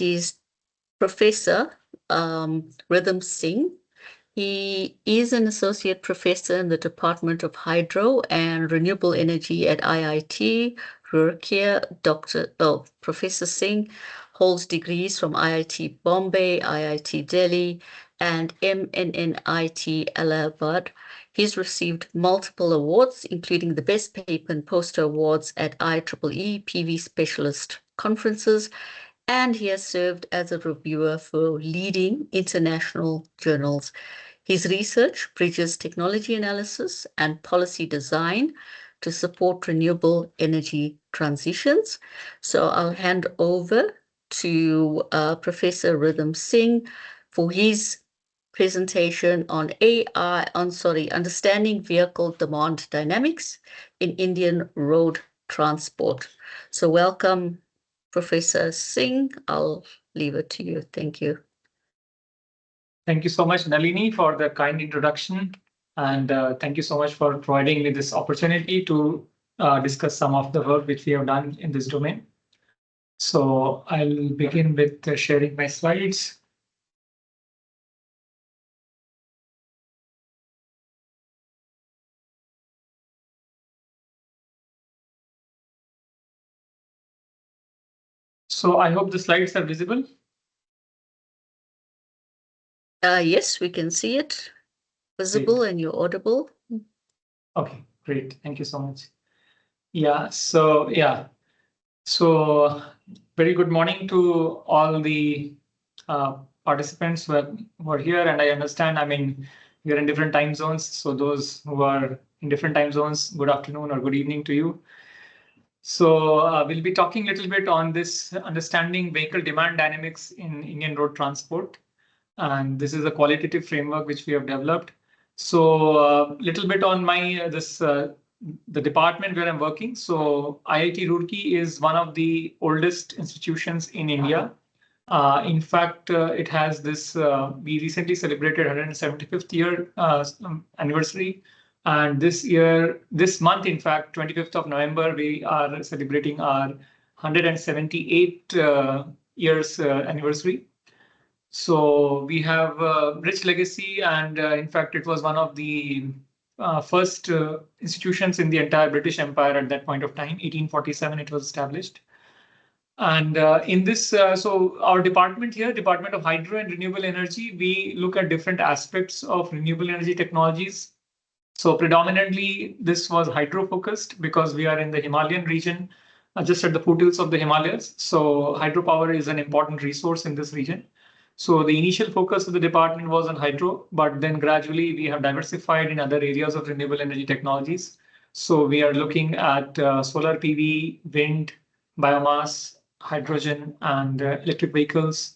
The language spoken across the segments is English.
is Professor Rhythm Singh. He is an associate professor in the Department of Hydro and Renewable Energy at IIT Roorkee. Professor Singh holds degrees from IIT Bombay, IIT Delhi, and MNNIT Allahabad. He's received multiple awards, including the Best Paper and Poster Awards at IEEE PV Specialist Conferences, and he has served as a reviewer for leading international journals. His research bridges technology analysis and policy design to support renewable energy transitions. So I'll hand over to Professor Rhythm Singh for his presentation on understanding vehicle demand dynamics in Indian road transport. So welcome, Professor Singh. I'll leave it to you. Thank you. Thank you so much, Nalini, for the kind introduction. And thank you so much for providing me this opportunity to discuss some of the work which we have done in this domain. So I'll begin with sharing my slides. So I hope the slides are visible. Yes, we can see it. Visible and you're audible. Okay, great. Thank you so much. So very good morning to all the participants who are here. And I understand, we are in different time zones. So those who are in different time zones, good afternoon or good evening to you. So we'll be talking a little bit on this understanding vehicle demand dynamics in Indian road transport. And this is a qualitative framework which we have developed. So a little bit on my the department where I'm working. So IIT Roorkee is one of the oldest institutions in India. In fact, it has this, we recently celebrated 175th year anniversary. And this month, in fact, 25th of November, we are celebrating our 178 years anniversary. So we have a rich legacy, and in fact, it was one of the first institutions in the entire British Empire at that point of time. 1847, it was established. And in this, so our department here, Department of Hydro and Renewable Energy, we look at different aspects of renewable energy technologies. So predominantly, this was hydro focused because we are in the Himalayan region, just at the foothills of the Himalayas. So hydropower is an important resource in this region. So the initial focus of the department was on hydro, but then gradually we have diversified in other areas of renewable energy technologies. So we are looking at solar PV, wind, biomass, hydrogen, and electric vehicles,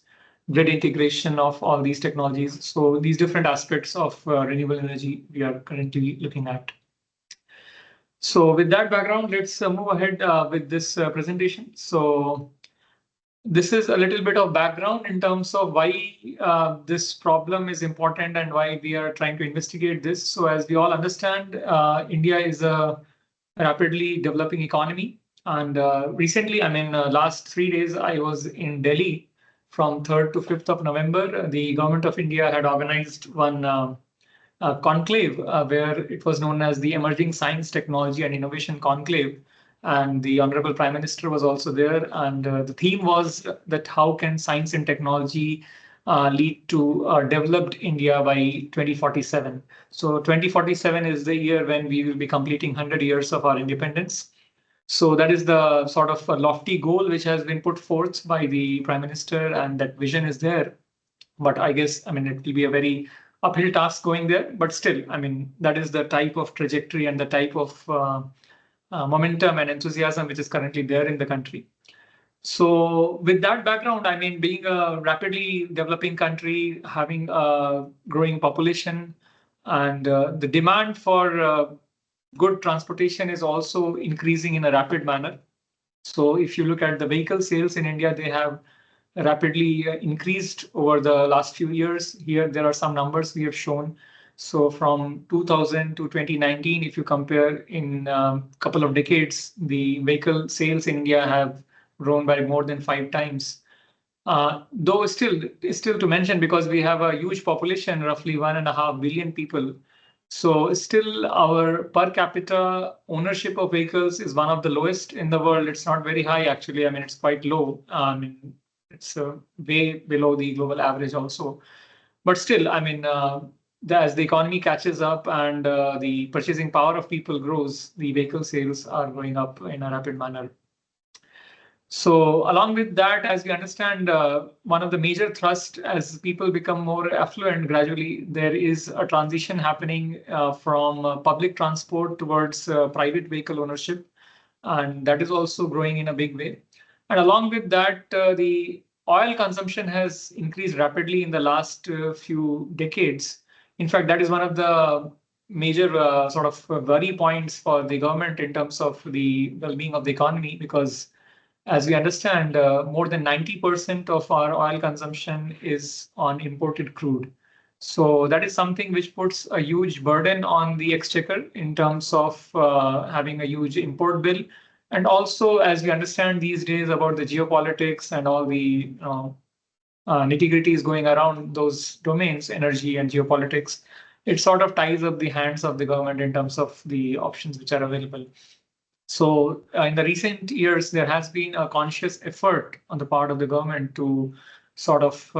grid integration of all these technologies. So these different aspects of renewable energy we are currently looking at. So with that background, let's move ahead with this presentation. So this is a little bit of background in terms of why this problem is important and why we are trying to investigate this. So as we all understand, India is a rapidly developing economy. And recently, last 3 days, I was in Delhi from 3rd to 5th of November. The government of India had organized one conclave where it was known as the Emerging Science, Technology and Innovation Conclave. And the Honorable Prime Minister was also there. And the theme was that how can science and technology lead to developed India by 2047. So 2047 is the year when we will be completing 100 years of our independence. So that is the sort of a lofty goal which has been put forth by the Prime Minister, and that vision is there. But I guess, it will be a very uphill task going there. But still, that is the type of trajectory and the type of momentum and enthusiasm which is currently there in the country. So with that background, being a rapidly developing country, having a growing population, and the demand for good transportation is also increasing in a rapid manner. So if you look at the vehicle sales in India, they have rapidly increased over the last few years. Here, there are some numbers we have shown. So from 2000 to 2019, if you compare in a couple of decades, the vehicle sales in India have grown by more than 5 times. Though still to mention, because we have a huge population, roughly 1.5 billion people. So still our per capita ownership of vehicles is one of the lowest in the world. It's not very high, actually. I mean, it's quite low. I mean, it's way below the global average also. But still, I mean, as the economy catches up and the purchasing power of people grows, the vehicle sales are going up in a rapid manner. So along with that, as we understand, one of the major thrust as people become more affluent gradually, there is a transition happening from public transport towards private vehicle ownership, and that is also growing in a big way. And along with that, the oil consumption has increased rapidly in the last few decades. In fact, that is one of the major sort of worry points for the government in terms of the well-being of the economy, because as we understand, more than 90% of our oil consumption is on imported crude. So that is something which puts a huge burden on the exchequer in terms of having a huge import bill. And also, as we understand these days about the geopolitics and all the nitty-gritties going around those domains, energy and geopolitics, it sort of ties up the hands of the government in terms of the options which are available. So, in the recent years, there has been a conscious effort on the part of the government to sort of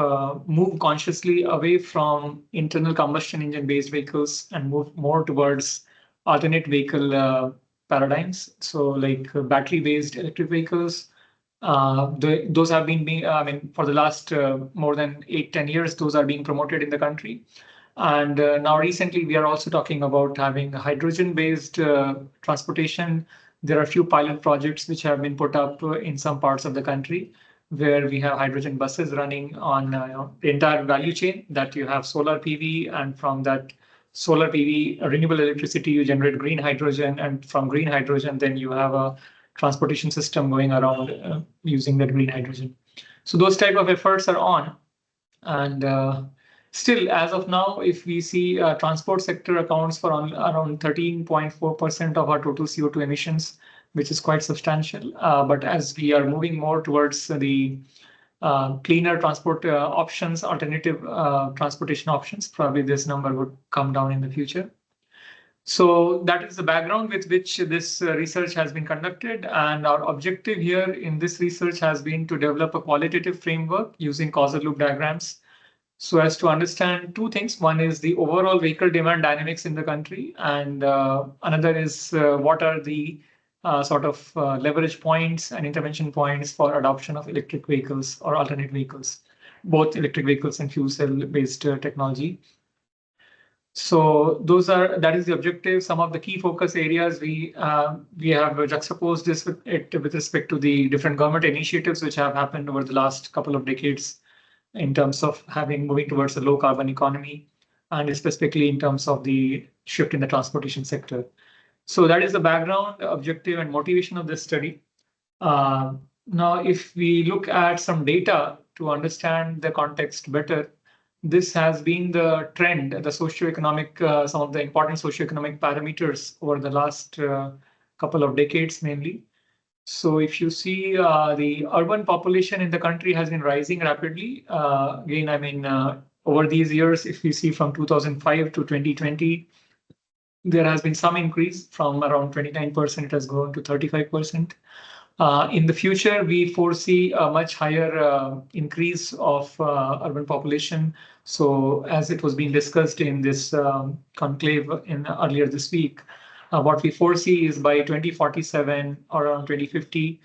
move consciously away from internal combustion engine based vehicles and move more towards alternate vehicle paradigms. So, like battery based electric vehicles. Those have been, I mean, for the last more than 8, 10 years, those are being promoted in the country. And now recently, we are also talking about having hydrogen based transportation. There are a few pilot projects which have been put up in some parts of the country where we have hydrogen buses running on the entire value chain, that you have solar PV, and from that solar PV, renewable electricity, you generate green hydrogen, and from green hydrogen, then you have a transportation system going around using that green hydrogen. So those type of efforts are on. And still, as of now, if we see transport sector accounts for around 13.4% of our total CO2 emissions, which is quite substantial. But as we are moving more towards the cleaner transport options, alternative transportation options, probably this number would come down in the future. So that is the background with which this research has been conducted. And our objective here in this research has been to develop a qualitative framework using causal loop diagrams so as to understand two things. One is the overall vehicle demand dynamics in the country, and another is what are the sort of leverage points and intervention points for adoption of electric vehicles or alternate vehicles, both electric vehicles and fuel cell based technology. So that is the objective. Some of the key focus areas we have juxtaposed this with respect to the different government initiatives which have happened over the last couple of decades in terms of moving towards a low carbon economy, and specifically in terms of the shift in the transportation sector. So that is the background, objective, and motivation of this study. Now, if we look at some data to understand the context better, this has been the trend, the socioeconomic, some of the important socioeconomic parameters over the last couple of decades, mainly. So if you see the urban population in the country has been rising rapidly. Again, I mean, over these years, if you see from 2005 to 2020, there has been some increase from around 29%, it has grown to 35%. In the future, we foresee a much higher increase of urban population. So as it was being discussed in this conclave earlier this week, what we foresee is by 2047 or around 2050,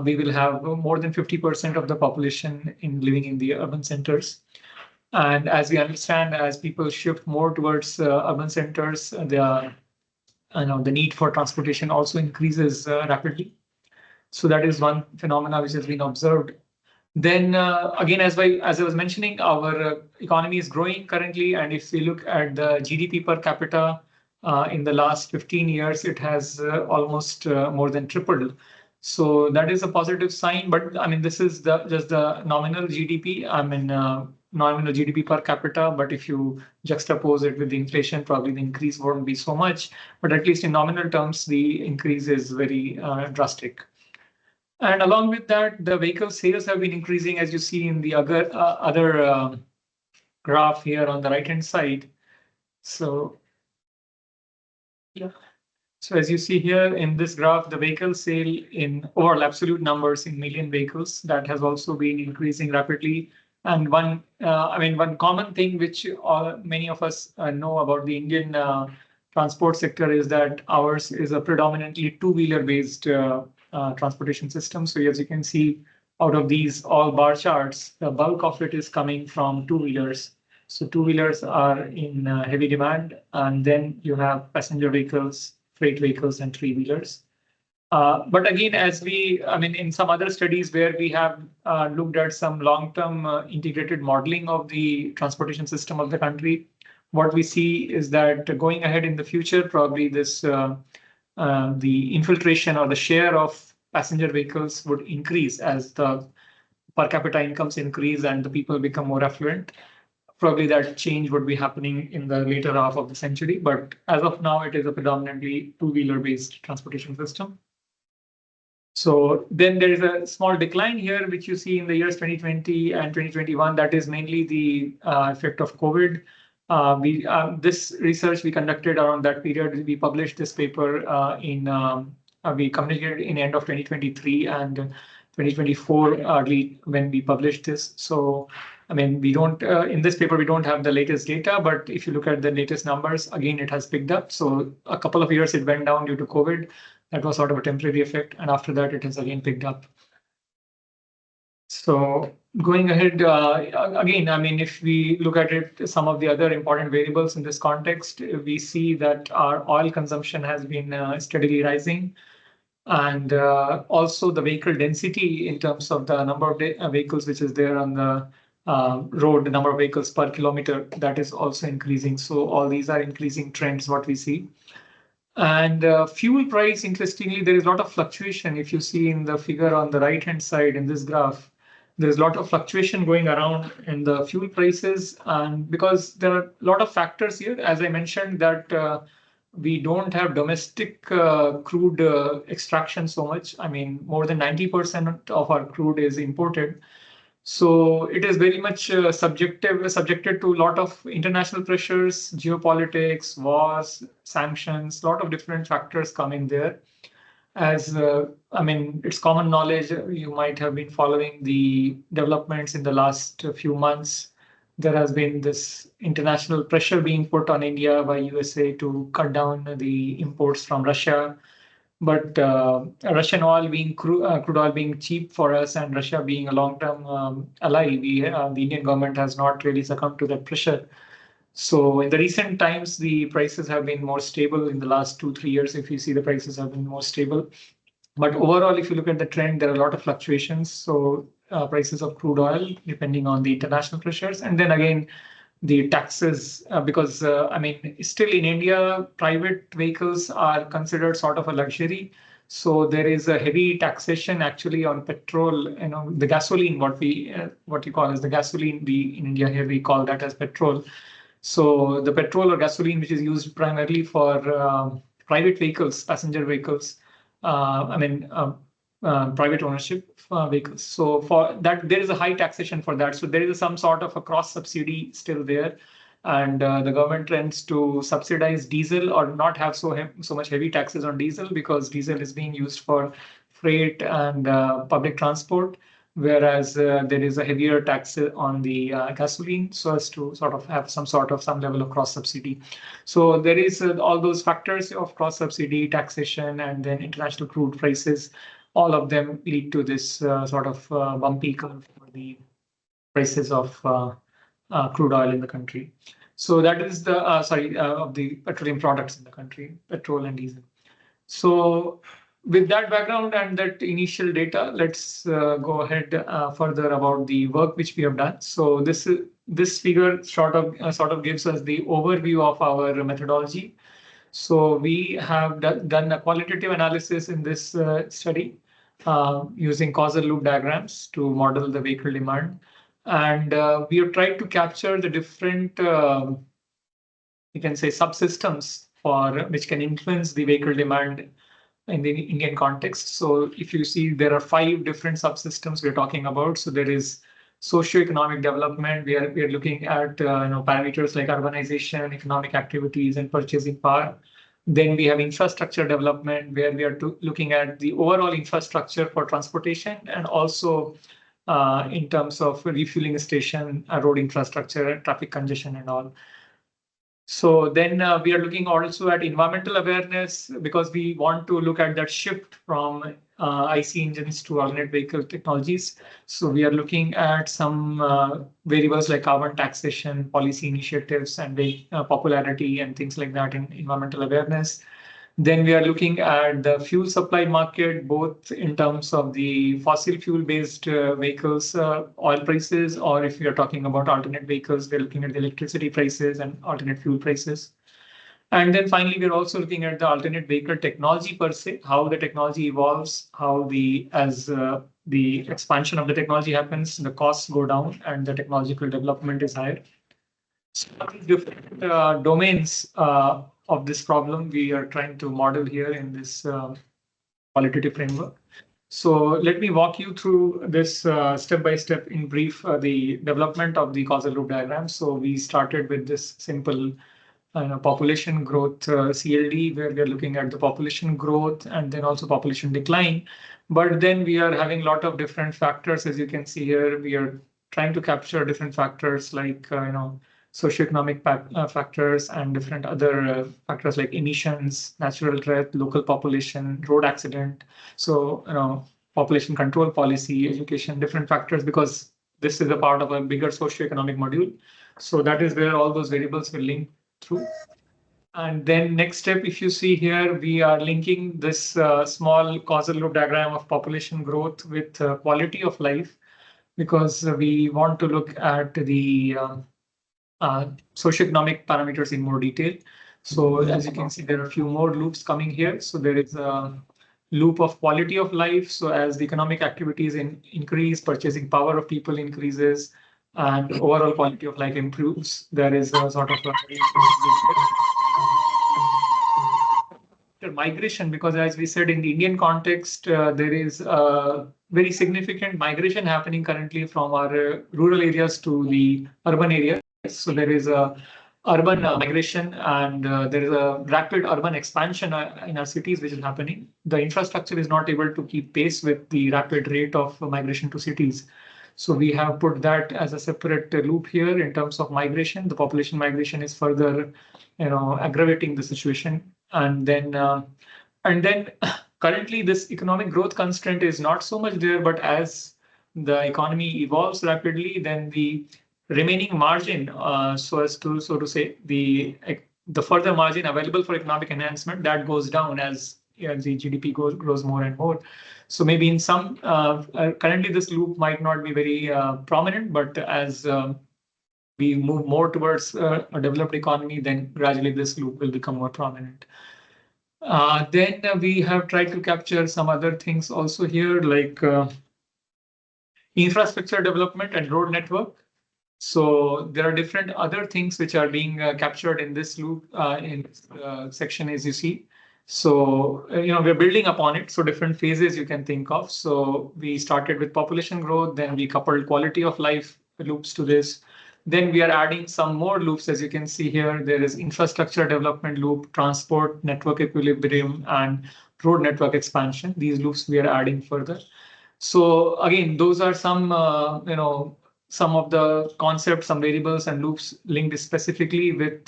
we will have more than 50% of the population living in the urban centers. And as we understand, as people shift more towards urban centers, the need for transportation also increases rapidly. So that is one phenomena which has been observed. Then again, as I was mentioning, our economy is growing currently, and if we look at the GDP per capita in the last 15 years, it has almost more than tripled. So that is a positive sign. But I mean, this is just the nominal GDP. I mean, nominal GDP per capita. But if you juxtapose it with the inflation, probably the increase won't be so much. But at least in nominal terms, the increase is very drastic. And along with that, the vehicle sales have been increasing, as you see in the other graph here on the right-hand side. So, yeah. So as you see here in this graph, the vehicle sale in overall absolute numbers in million vehicles, that has also been increasing rapidly. And one common thing which many of us know about the Indian transport sector is that ours is a predominantly two-wheeler based transportation system. So as you can see, out of these all bar charts, the bulk of it is coming from two-wheelers. So two-wheelers are in heavy demand, and then you have passenger vehicles, freight vehicles, and three-wheelers. But again, in some other studies where we have looked at some long-term integrated modeling of the transportation system of the country, what we see is that going ahead in the future, probably the infiltration or the share of passenger vehicles would increase as the per capita incomes increase and the people become more affluent. Probably that change would be happening in the later half of the century, but as of now, it is a predominantly two-wheeler based transportation system. So then there is a small decline here, which you see in the years 2020 and 2021. That is mainly the effect of COVID. This research we conducted around that period. We published this paper we communicated in end of 2023 and 2024 early when we published this. So, we don't in this paper we don't have the latest data, but if you look at the latest numbers, again it has picked up. So a couple of years it went down due to COVID. That was sort of a temporary effect, and after that it has again picked up. So going ahead, again, if we look at it, some of the other important variables in this context, we see that our oil consumption has been steadily rising. And also the vehicle density in terms of the number of vehicles which is there on the road, the number of vehicles per kilometer, that is also increasing. So all these are increasing trends, what we see. And fuel price, interestingly, there is a lot of fluctuation. If you see in the figure on the right-hand side in this graph, there is a lot of fluctuation going around in the fuel prices. And because there are a lot of factors here, as I mentioned, that we don't have domestic crude extraction so much. More than 90% of our crude is imported. So it is very much subjected to a lot of international pressures, geopolitics, wars, sanctions, a lot of different factors come in there. As it's common knowledge, you might have been following the developments in the last few months. There has been this international pressure being put on India by USA to cut down the imports from Russia. But Russian oil being crude oil being cheap for us, and Russia being a long-term ally, the Indian government has not really succumbed to that pressure. So in the recent times, the prices have been more stable in the last 2-3 years. If you see, the prices have been more stable. But overall, if you look at the trend, there are a lot of fluctuations. So prices of crude oil, depending on the international pressures, and then again the taxes, because still in India, private vehicles are considered sort of a luxury. So there is a heavy taxation actually on petrol, the gasoline, what you call as the gasoline, we in India here we call that as petrol. So the petrol or gasoline, which is used primarily for private vehicles, passenger vehicles, private ownership vehicles. So for that, there is a high taxation for that. So there is some sort of a cross subsidy still there. And the government tends to subsidize diesel or not have so much heavy taxes on diesel, because diesel is being used for freight and public transport, whereas there is a heavier tax on the gasoline, so as to sort of have some level of cross subsidy. So there is all those factors of cross subsidy, taxation, and then international crude prices. All of them lead to this sort of bumpy curve for the prices of crude oil in the country. So that is the of the petroleum products in the country, petrol and diesel. So with that background and that initial data, let's go ahead further about the work which we have done. So this figure sort of gives us the overview of our methodology. So we have done a qualitative analysis in this study using causal loop diagrams to model the vehicle demand. And we have tried to capture the different, you can say, subsystems for which can influence the vehicle demand in the Indian context. So if you see, there are 5 different subsystems we're talking about. So there is socioeconomic development. We are looking at parameters like urbanization, economic activities, and purchasing power. Then we have infrastructure development, where we are looking at the overall infrastructure for transportation, and also in terms of refueling station, road infrastructure, traffic congestion, and all. So then we are looking also at environmental awareness, because we want to look at that shift from IC engines to alternate vehicle technologies. So we are looking at some variables like carbon taxation, policy initiatives, and popularity and things like that in environmental awareness. Then we are looking at the fuel supply market, both in terms of the fossil fuel-based vehicles, oil prices, or if we are talking about alternate vehicles, we're looking at the electricity prices and alternate fuel prices. And then finally, we're also looking at the alternate vehicle technology per se, how the technology evolves, how as the expansion of the technology happens, the costs go down and the technological development is higher. So different domains of this problem we are trying to model here in this qualitative framework. So let me walk you through this step by step in brief, the development of the causal loop diagram. So we started with this simple population growth CLD, where we are looking at the population growth and then also population decline. But then we are having a lot of different factors. As you can see here, we are trying to capture different factors like socioeconomic factors and different other factors like emissions, natural death, local population, road accident. So population control policy, education, different factors, because this is a part of a bigger socioeconomic module. So that is where all those variables will link through. And then next step, if you see here, we are linking this small causal loop diagram of population growth with quality of life, because we want to look at the socioeconomic parameters in more detail. So as you can see, there are a few more loops coming here. So there is a loop of quality of life. So as the economic activities increase, purchasing power of people increases, and overall quality of life improves, there is a sort of a migration, because as we said, in the Indian context, there is a very significant migration happening currently from our rural areas to the urban areas. So there is a urban migration, and there is a rapid urban expansion in our cities, which is happening. The infrastructure is not able to keep pace with the rapid rate of migration to cities. So we have put that as a separate loop here in terms of migration. The population migration is further, aggravating the situation. And then currently this economic growth constraint is not so much there, but as the economy evolves rapidly, then the remaining margin, so to say, the further margin available for economic enhancement, that goes down as the GDP grows more and more. So maybe in some currently this loop might not be very prominent, but as we move more towards a developed economy, then gradually this loop will become more prominent. Then we have tried to capture some other things also here, like infrastructure development and road network. So there are different other things which are being captured in this loop in section, as you see. So we're building upon it. So different phases you can think of. So we started with population growth, then we coupled quality of life loops to this. Then we are adding some more loops. As you can see here, there is infrastructure development loop, transport network equilibrium, and road network expansion. These loops we are adding further. So again, those are some some of the concepts, some variables and loops linked specifically with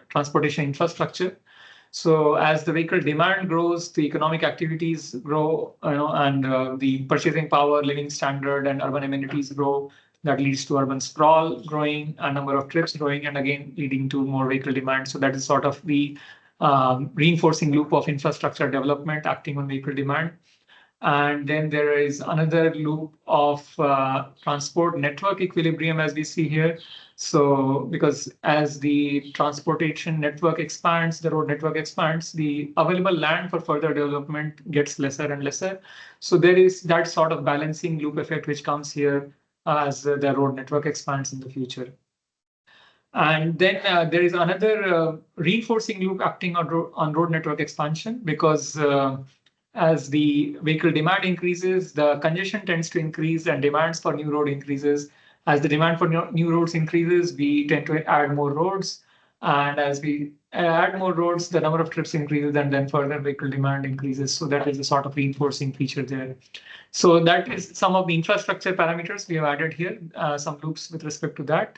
transportation infrastructure. So as the vehicle demand grows, the economic activities grow, and the purchasing power, living standard, and urban amenities grow. That leads to urban sprawl growing, a number of trips growing, and again leading to more vehicle demand. So that is sort of the reinforcing loop of infrastructure development acting on vehicle demand. And then there is another loop of transport network equilibrium, as we see here. So because as the transportation network expands, the road network expands, the available land for further development gets lesser and lesser. So there is that sort of balancing loop effect which comes here as the road network expands in the future. And then there is another reinforcing loop acting on road network expansion because as the vehicle demand increases, the congestion tends to increase and demands for new road increases. As the demand for new roads increases, we tend to add more roads. And as we add more roads, the number of trips increases and then further vehicle demand increases. So that is a sort of reinforcing feature there. So that is some of the infrastructure parameters we have added here, some loops with respect to that.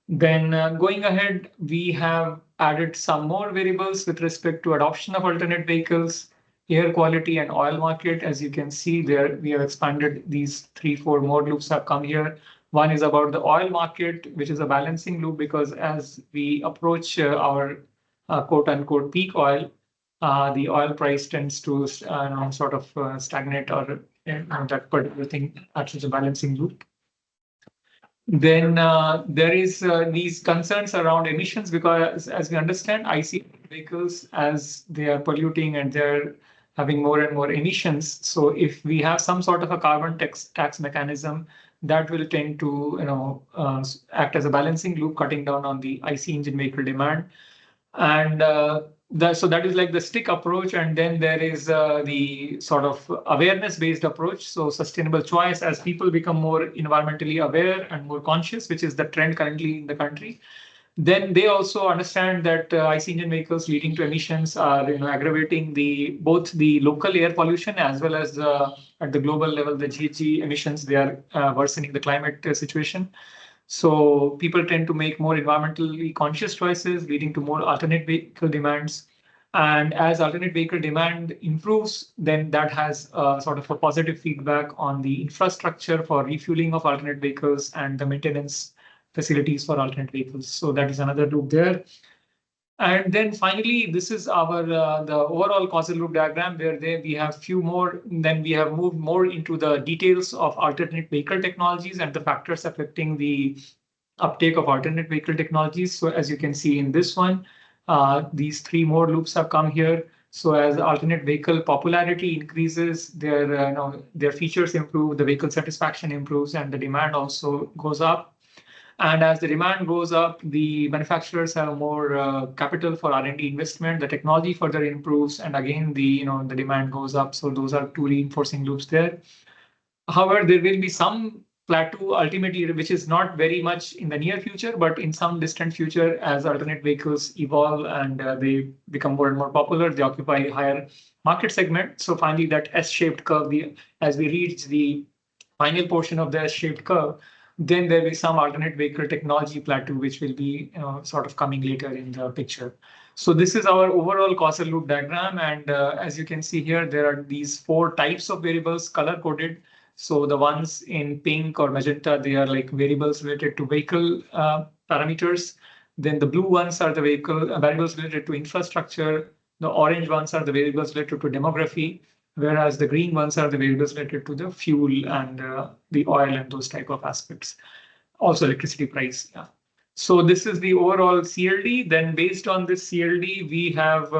Then going ahead, we have added some more variables with respect to adoption of alternate vehicles, air quality, and oil market. As you can see there, we have expanded these 3, 4 more loops have come here. One is about the oil market, which is a balancing loop because as we approach our quote unquote peak oil, the oil price tends to sort of stagnate or that particular thing acts as a balancing loop. Then there is these concerns around emissions because as we understand IC vehicles as they are polluting and they're having more and more emissions. So if we have some sort of a carbon tax mechanism that will tend to act as a balancing loop, cutting down on the IC engine vehicle demand. And so that is like the stick approach. And then there is the sort of awareness-based approach. So sustainable choice as people become more environmentally aware and more conscious, which is the trend currently in the country. Then they also understand that IC engine vehicles leading to emissions are aggravating both the local air pollution as well as at the global level, the GHG emissions, they are worsening the climate situation. So people tend to make more environmentally conscious choices, leading to more alternate vehicle demands. And as alternate vehicle demand improves, then that has sort of a positive feedback on the infrastructure for refueling of alternate vehicles and the maintenance facilities for alternate vehicles. So that is another loop there. And then finally, this is our the overall causal loop diagram where we have few more. Then we have moved more into the details of alternate vehicle technologies and the factors affecting the uptake of alternate vehicle technologies. So as you can see in this one, these 3 more loops have come here. So as alternate vehicle popularity increases, their features improve, the vehicle satisfaction improves, and the demand also goes up. And as the demand goes up, the manufacturers have more capital for R&D investment. The technology further improves, and again, the demand goes up. So those are 2 reinforcing loops there. However, there will be some plateau ultimately, which is not very much in the near future, but in some distant future, as alternate vehicles evolve and they become more and more popular, they occupy higher market segment. So finally, that S-shaped curve, as we reach the final portion of the S-shaped curve, then there will be some alternate vehicle technology plateau, which will be sort of coming later in the picture. So this is our overall causal loop diagram. And as you can see here, there are these 4 types of variables color coded. So the ones in pink or magenta, they are like variables related to vehicle parameters. Then the blue ones are the vehicle variables related to infrastructure. The orange ones are the variables related to demography, whereas the green ones are the variables related to the fuel and the oil and those type of aspects. Also electricity price. Yeah. So this is the overall CLD. Then based on this CLD, we have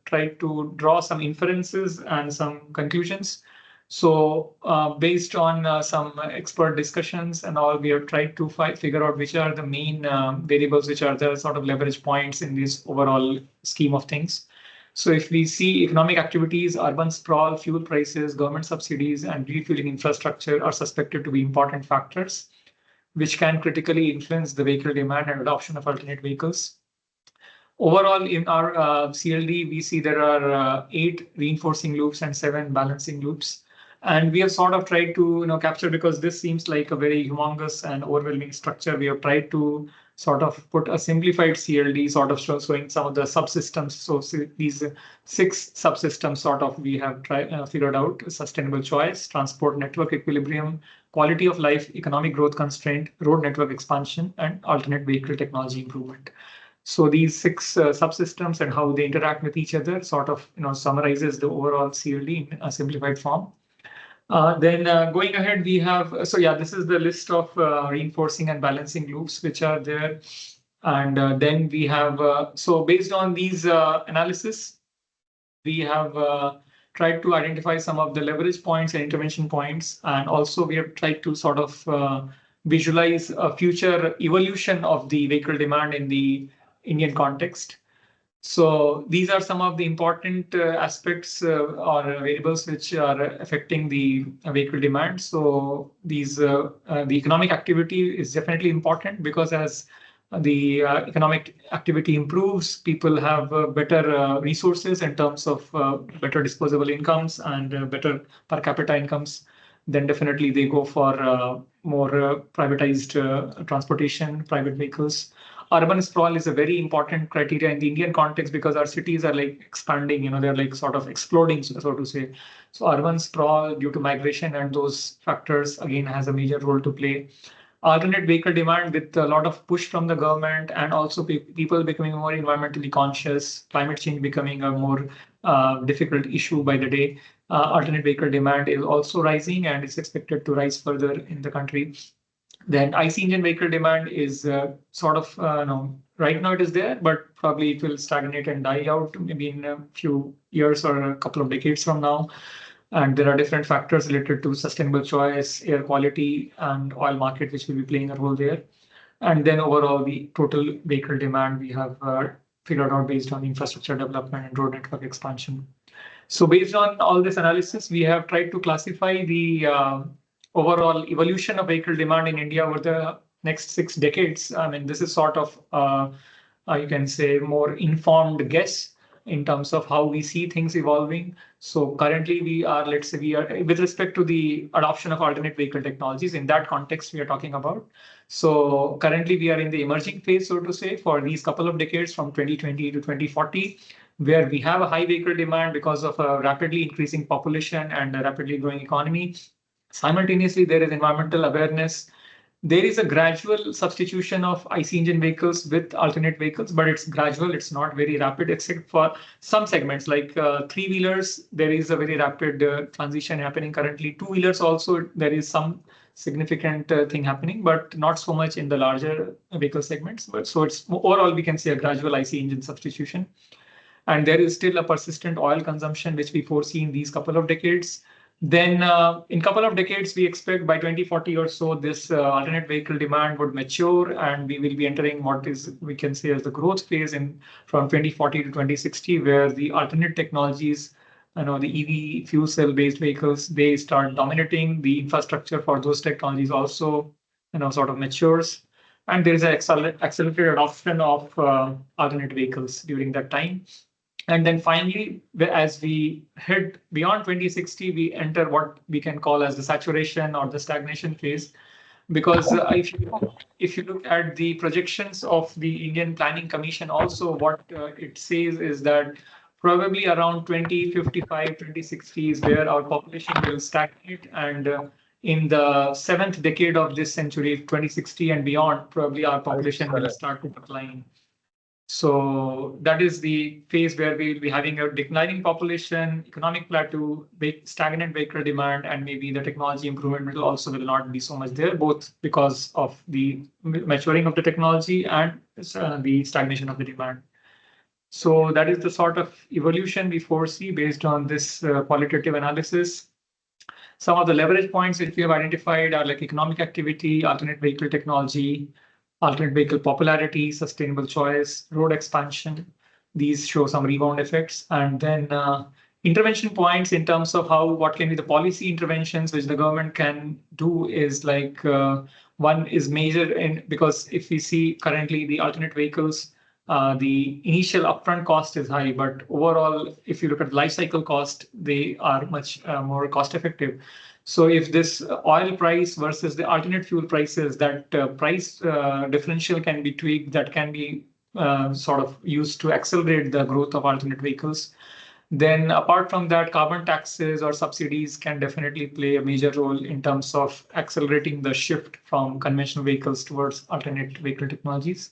tried to draw some inferences and some conclusions. So based on some expert discussions and all, we have tried to figure out which are the main variables, which are the sort of leverage points in this overall scheme of things. So if we see economic activities, urban sprawl, fuel prices, government subsidies, and refueling infrastructure are suspected to be important factors, which can critically influence the vehicle demand and adoption of alternate vehicles. Overall, in our CLD, we see there are 8 reinforcing loops and 7 balancing loops. And we have sort of tried to capture, because this seems like a very humongous and overwhelming structure. We have tried to sort of put a simplified CLD, sort of showing some of the subsystems. So these 6 subsystems sort of we have figured out: sustainable choice, transport network equilibrium, quality of life, economic growth constraint, road network expansion, and alternate vehicle technology improvement. So these 6 subsystems and how they interact with each other sort of summarizes the overall CLD in a simplified form. Then going ahead, we have, so yeah, this is the list of reinforcing and balancing loops which are there. And then we have, so based on these analysis, we have tried to identify some of the leverage points and intervention points. And also we have tried to sort of visualize a future evolution of the vehicle demand in the Indian context. So these are some of the important aspects or variables which are affecting the vehicle demand. So the economic activity is definitely important, because as the economic activity improves, people have better resources in terms of better disposable incomes and better per capita incomes. Then definitely they go for more privatized transportation, private vehicles. Urban sprawl is a very important criteria in the Indian context, because our cities are like expanding, they're like sort of exploding, so to say. So urban sprawl due to migration and those factors again has a major role to play. Alternate vehicle demand with a lot of push from the government, and also people becoming more environmentally conscious, climate change becoming a more difficult issue by the day. Alternate vehicle demand is also rising and is expected to rise further in the country. Then IC engine vehicle demand is sort of, no, right now it is there, but probably it will stagnate and die out maybe in a few years or a couple of decades from now. And there are different factors related to sustainable choice, air quality, and oil market, which will be playing a role there. And then overall, the total vehicle demand we have figured out based on infrastructure development and road network expansion. So based on all this analysis, we have tried to classify the overall evolution of vehicle demand in India over the next 6 decades. I mean, this is sort of, you can say, more informed guess in terms of how we see things evolving. So currently we are, let's say we are, with respect to the adoption of alternate vehicle technologies, in that context we are talking about. So currently we are in the emerging phase, so to say, for these couple of decades from 2020 to 2040, where we have a high vehicle demand because of a rapidly increasing population and a rapidly growing economy. Simultaneously, there is environmental awareness. There is a gradual substitution of IC engine vehicles with alternate vehicles, but it's gradual. It's not very rapid, except for some segments like three-wheelers. There is a very rapid transition happening currently. Two-wheelers also, there is some significant thing happening, but not so much in the larger vehicle segments. But so it's overall, we can see a gradual IC engine substitution. And there is still a persistent oil consumption, which we foresee in these couple of decades. Then in couple of decades, we expect by 2040 or so, this alternate vehicle demand would mature, and we will be entering what is, we can say, as the growth phase in from 2040 to 2060, where the alternate technologies, the EV fuel cell based vehicles, they start dominating. The infrastructure for those technologies also, sort of matures. And there is an accelerated adoption of alternate vehicles during that time. And then finally, as we head beyond 2060, we enter what we can call as the saturation or the stagnation phase. Because if you look at the projections of the Indian Planning Commission, also what it says is that probably around 2055, 2060 is where our population will stagnate. And in the seventh decade of this century, 2060 and beyond, probably our population will start to decline. So that is the phase where we will be having a declining population, economic plateau, stagnant vehicle demand, and maybe the technology improvement will also will not be so much there, both because of the maturing of the technology and the stagnation of the demand. So that is the sort of evolution we foresee based on this qualitative analysis. Some of the leverage points which we have identified are like economic activity, alternate vehicle technology, alternate vehicle popularity, sustainable choice, road expansion. These show some rebound effects. And then intervention points in terms of what can be the policy interventions which the government can do is like one is major because if we see currently the alternate vehicles, the initial upfront cost is high, but overall, if you look at life cycle cost, they are much more cost effective. So if this oil price versus the alternate fuel prices, that price differential can be tweaked, that can be sort of used to accelerate the growth of alternate vehicles. Then apart from that, carbon taxes or subsidies can definitely play a major role in terms of accelerating the shift from conventional vehicles towards alternate vehicle technologies.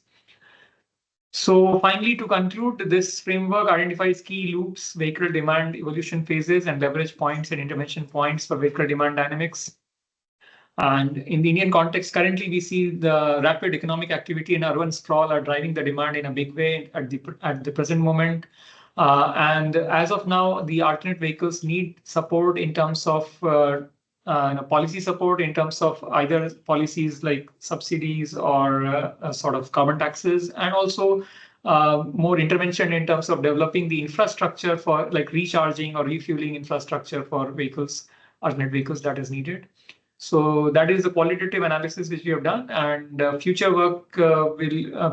So finally, to conclude, this framework identifies key loops, vehicle demand evolution phases, and leverage points and intervention points for vehicle demand dynamics. And in the Indian context, currently we see the rapid economic activity and urban sprawl are driving the demand in a big way at the present moment. And as of now, the alternate vehicles need support in terms of policy support in terms of either policies like subsidies or sort of carbon taxes, and also more intervention in terms of developing the infrastructure for like recharging or refueling infrastructure for vehicles, alternate vehicles that is needed. So that is the qualitative analysis which we have done, and future work will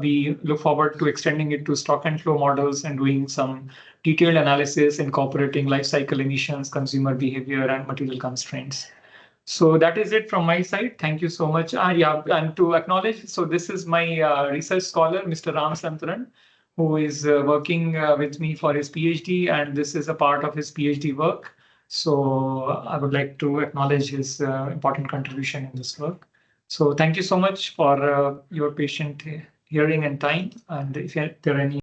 we look forward to extending it to stock and flow models and doing some detailed analysis incorporating life cycle emissions, consumer behavior, and material constraints. So that is it from my side. Thank you so much. Yeah, and to acknowledge, so this is my research scholar, Mr. Ram Santharan, who is working with me for his PhD, and this is a part of his PhD work. So I would like to acknowledge his important contribution in this work. So thank you so much for your patient hearing and time. And if there are any